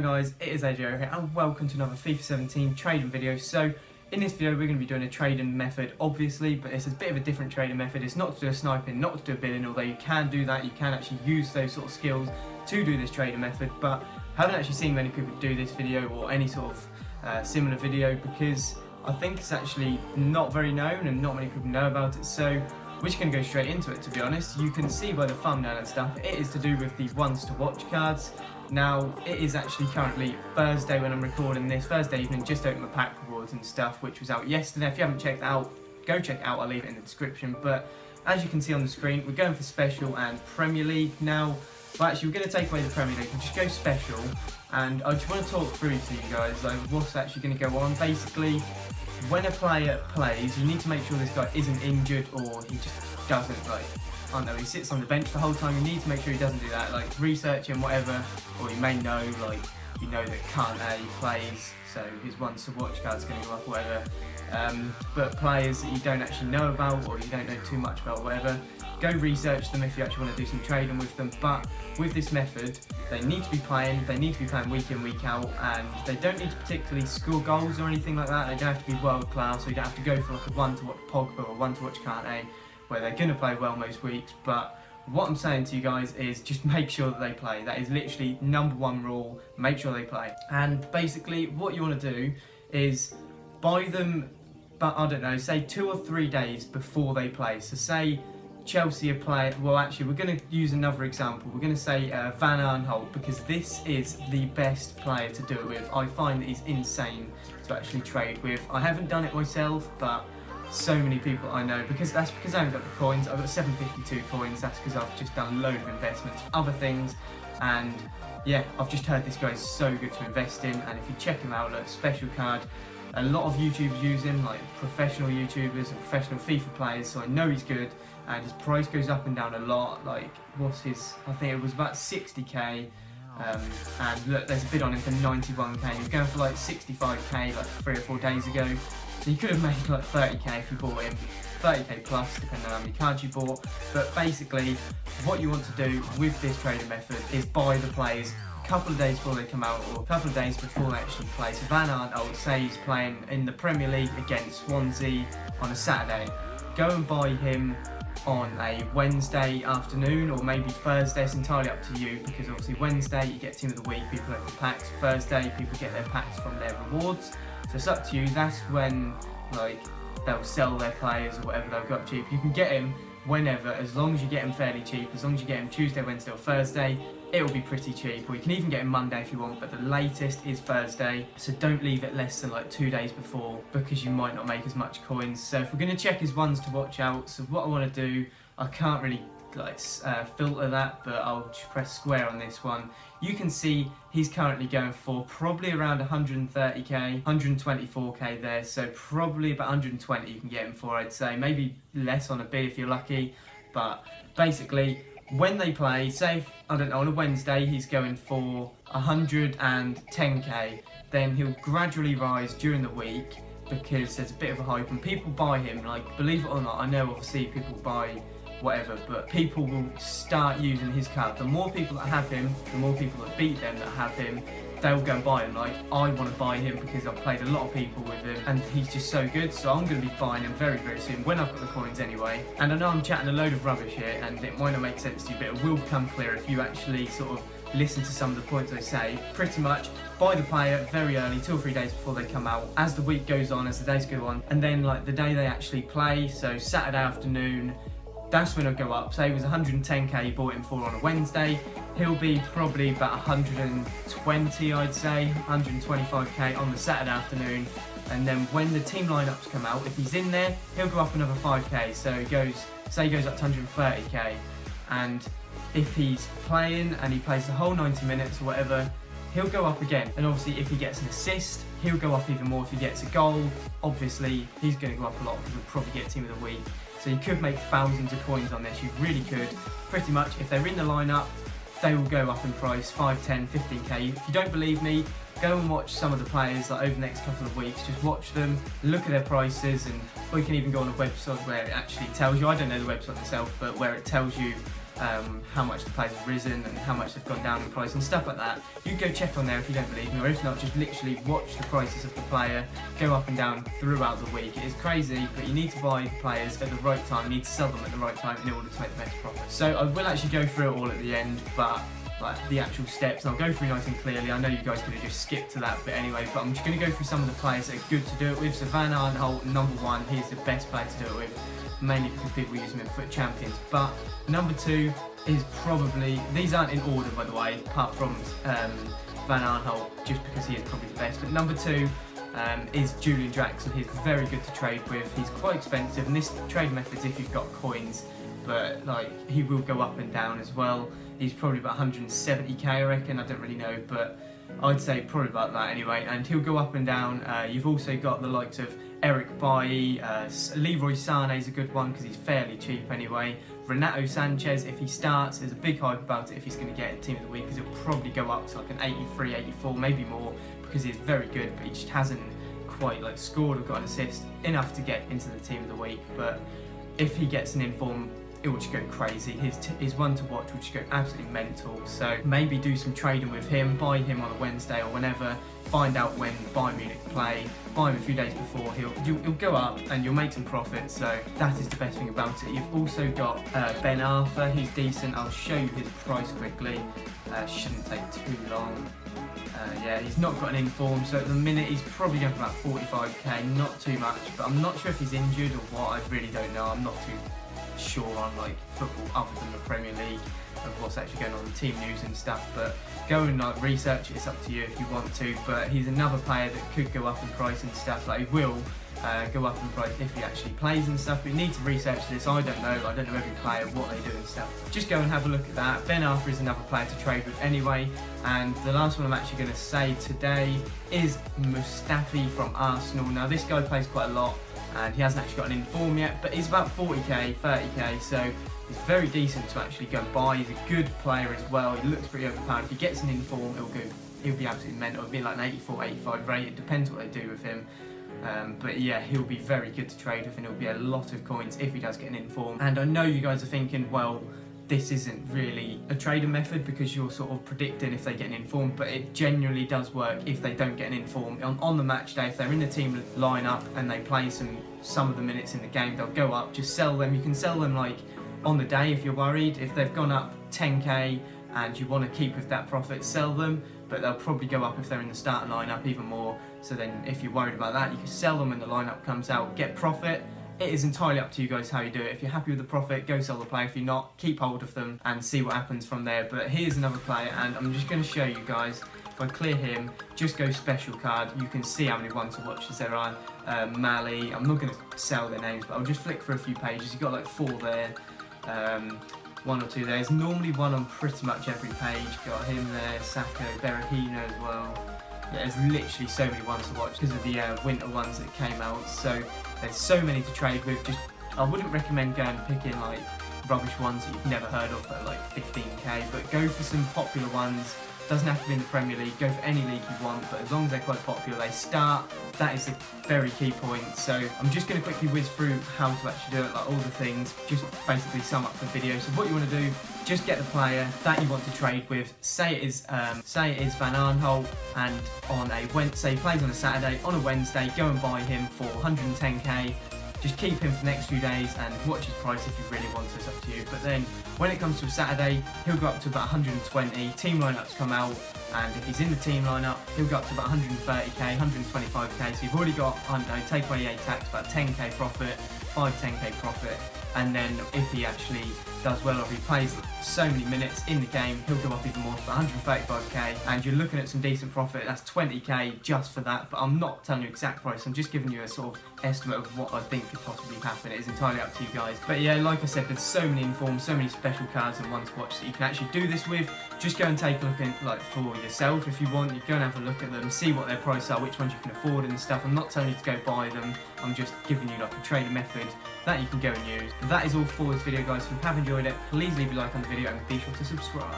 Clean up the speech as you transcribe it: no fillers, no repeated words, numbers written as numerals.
going guys, it is AJ here and welcome to another FIFA 17 trading video. So in this video we're going to be doing a trading method obviously, but it's a bit of a different trading method. It's not to do a sniping, not to do a bidding, although you can do that, you can actually use those sort of skills to do this trading method, but I haven't actually seen many people do this video or any sort of similar video because I think it's actually not very known and not many people know about it. So we're just going to go straight into it, to be honest. You can see by the thumbnail and stuff, it is to do with the ones to watch cards. Now, it is actually currently Thursday when I'm recording this, Thursday evening, just opened my pack rewards and stuff, which was out yesterday. If you haven't checked it out, go check it out, I'll leave it in the description. But as you can see on the screen, we're going for Special and Premier League. Now, well, actually, we're going to take away the Premier League and just go Special. And I just want to talk through to you guys, like, what's actually going to go on. Basically, when a player plays, you need to make sure this guy isn't injured or he just doesn't, like, I don't know, he sits on the bench the whole time. You need to make sure he doesn't do that, like research him, whatever, or you may know, like, you know that Kante plays, so his ones to watch card's going to go up, whatever. But players that you don't actually know about or you don't know too much about, whatever, go research them if you actually want to do some trading with them. But with this method, they need to be playing week in, week out, and they don't need to particularly score goals or anything like that. They don't have to be world class, or you don't have to go for like a one to watch Pogba or one to watch Kante, where they're going to play well most weeks. But what I'm saying to you guys is just make sure that they play. That is literally #1 rule, make sure they play. And basically what you want to do is buy them, but I don't know, say 2 or 3 days before they play. So say Chelsea are playing, well actually we're going to use another example. We're going to say Van Aanholt, because this is the best player to do it with. I find that he's insane to actually trade with. I haven't done it myself, but so many people I know, because I haven't got the coins. I've got 752 coins, that's because I've just done a load of investments for other things, and yeah, I've just heard this guy is so good to invest in. And if you check him out, look, Special card, a lot of YouTubers use him, like professional YouTubers and professional FIFA players, so I know he's good, and his price goes up and down a lot. Like, what's his, I think it was about 60k, and look, there's a bid on him for 91k. He was going for like 65k like 3 or 4 days ago. So you could have made like 30k if you bought him, 30k plus depending on how many cards you bought. But basically what you want to do with this trading method is buy the players a couple of days before they come out, or a couple of days before they actually play. So Van Aanholt, say he's playing in the Premier League against Swansea on a Saturday, go and buy him on a Wednesday afternoon or maybe Thursday. It's entirely up to you, because obviously Wednesday you get team of the week, people open packs. Thursday people get their packs from their rewards, so it's up to you. That's when, like, they'll sell their players or whatever, they'll go up cheap. You can get him whenever, as long as you get him fairly cheap. As long as you get him Tuesday, Wednesday or Thursday, it will be pretty cheap. Or you can even get him Monday if you want, but the latest is Thursday. So don't leave it less than like 2 days before, because you might not make as much coins. So if we're going to check his ones to watch out, so what I want to do, I can't really like filter that, but I'll just press square on this one. You can see he's currently going for probably around 130k, 124k there, so probably about 120 you can get him for, I'd say. Maybe less on a bid if you're lucky. But basically when they play, say I don't know, on a Wednesday he's going for 110k, then he'll gradually rise during the week because there's a bit of a hype and people buy him. Like, believe it or not, I know obviously people buy whatever, but people will start using his card. The more people that have him, the more people that beat them that have him, they'll go and buy him. Like, I want to buy him because I've played a lot of people with him and he's just so good, so I'm going to be buying him very, very soon when I've got the coins anyway. And I know I'm chatting a load of rubbish here and it might not make sense to you, but it will become clear if you actually sort of listen to some of the points I say. Pretty much buy the player very early, 2 or 3 days before they come out, as the week goes on, as the days go on, and then like the day they actually play, so Saturday afternoon, that's when it'll go up. Say it was 110k you bought him for on a Wednesday, he'll be probably about 120, I'd say, 125k on the Saturday afternoon. And then when the team lineups come out, if he's in there, he'll go up another 5k. So he goes, say he goes up to 130k. And if he's playing and he plays the whole 90 minutes or whatever, he'll go up again. And obviously if he gets an assist, he'll go up even more. If he gets a goal, obviously he's going to go up a lot because he'll probably get team of the week. So you could make thousands of coins on this, you really could. Pretty much, if they're in the lineup, they will go up in price, 5, 10, 15k. If you don't believe me, go and watch some of the players like over the next couple of weeks. Just watch them, look at their prices, or you can even go on a website where it actually tells you, I don't know the website myself, but where it tells you how much the players have risen and how much they've gone down in price and stuff like that. You can go check on there if you don't believe me, or if not, just literally watch the prices of the player go up and down throughout the week. It is crazy, but you need to buy the players at the right time, you need to sell them at the right time in order to make the best profit. So I will actually go through it all at the end, but like the actual steps, I'll go through nice and clearly. I know you guys could have just skipped to that bit anyway, but I'm just going to go through some of the players that are good to do it with. So Van Aanholt, number 1, he's the best player to do it with, mainly because people use him in Foot Champions. But number 2 is probably, these aren't in order by the way, apart from Van Aanholt, just because he is probably the best. But number 2 is Julian Draxler. He's very good to trade with. He's quite expensive, and this trade method's if you've got coins, but like he will go up and down as well. He's probably about 170k, I reckon. I don't really know, but I'd say probably about that anyway. And he'll go up and down. You've also got the likes of Eric Bailly, Leroy Sané is a good one because he's fairly cheap anyway. Renato Sanchez, if he starts, there's a big hype about it if he's going to get a team of the week, because he'll probably go up to like an 83, 84, maybe more, because he's very good, but he just hasn't quite like scored or got an assist enough to get into the team of the week. But if he gets an inform, it will just go crazy. His one to watch will just go absolutely mental. So maybe do some trading with him, buy him on a Wednesday or whenever, find out when Bayern Munich play, buy him a few days before, he'll go up and you'll make some profit. So that is the best thing about it. You've also got Ben Arthur, he's decent. I'll show you his price quickly, shouldn't take too long. Yeah, he's not got an inform, so at the minute he's probably going for about 45k, not too much, but I'm not sure if he's injured or what, I really don't know. I'm not too sure on like football other than the Premier League of what's actually going on in team news and stuff, but go and like research it. It's up to you if you want to. But he's another player that could go up in price and stuff. Like he will go up in price if he actually plays and stuff, but you need to research this. I don't know every player, what they do and stuff. Just go and have a look at that. Ben Arthur is another player to trade with anyway. And the last one I'm actually going to say today is Mustafi from Arsenal. Now this guy plays quite a lot and he hasn't actually got an inform yet, but he's about 40k, 30k, so he's very decent to actually go and buy. He's a good player as well. He looks pretty overpowered. If he gets an inform, he'll be absolutely mental. It'll be like an 84, 85 rate. It depends what they do with him. But yeah, he'll be very good to trade with, and it'll be a lot of coins if he does get an inform. And I know you guys are thinking, well, this isn't really a trading method because you're sort of predicting if they get an inform, but it genuinely does work if they don't get an inform. On the match day, if they're in the team lineup and they play some of the minutes in the game, they'll go up. Just sell them. You can sell them like on the day if you're worried. If they've gone up 10k and you want to keep with that profit, sell them, but they'll probably go up if they're in the starting lineup even more. So then if you're worried about that, you can sell them when the lineup comes out, get profit. It is entirely up to you guys how you do it. If you're happy with the profit, go sell the player. If you're not, keep hold of them and see what happens from there. But here's another player, and I'm just going to show you guys. If I clear him, just go special card, you can see how many one to watches there are. Mali, I'm not going to sell their names, but I'll just flick through a few pages. You've got like 4 there, 1 or 2 there. There's normally one on pretty much every page. Got him there, Sacco, Berahino as well. Yeah, there's literally so many ones to watch because of the winter ones that came out. So there's so many to trade with. Just I wouldn't recommend going and picking like rubbish ones that you've never heard of that are like 15k, but go for some popular ones. Doesn't have to be in the Premier League, go for any league you want, but as long as they're quite popular, they start. That is a very key point. So I'm just going to quickly whiz through how to actually do it, like all the things, just basically sum up the video. So what you want to do, just get the player that you want to trade with. Say it is Van Aanholt, and on a Wednesday, he plays on a Saturday, on a Wednesday, go and buy him for 110k. Just keep him for the next few days and watch his price if you really want to, it's up to you. But then when it comes to a Saturday, he'll go up to about 120, team lineups come out, and if he's in the team lineup, he'll go up to about 130k, 125k, so you've already got, I don't know, take away 8 tax, about 10k profit, 10k profit, and then if he actually does well or if he plays so many minutes in the game, he'll go up even more to 135k, and you're looking at some decent profit. That's 20k just for that, but I'm not telling you exact price, I'm just giving you a sort of estimate of what I think could possibly happen. It is entirely up to you guys. But yeah, like I said, there's so many informs, so many special cards and one to watch that you can actually do this with. Just go and take a look at, like, for yourself if you want. You go and have a look at them, see what their prices are, which ones you can afford and stuff. I'm not telling you to go buy them, I'm just giving you like a trading method that you can go and use. But that is all for this video, guys. If you have enjoyed it, please leave a like on the video and be sure to subscribe.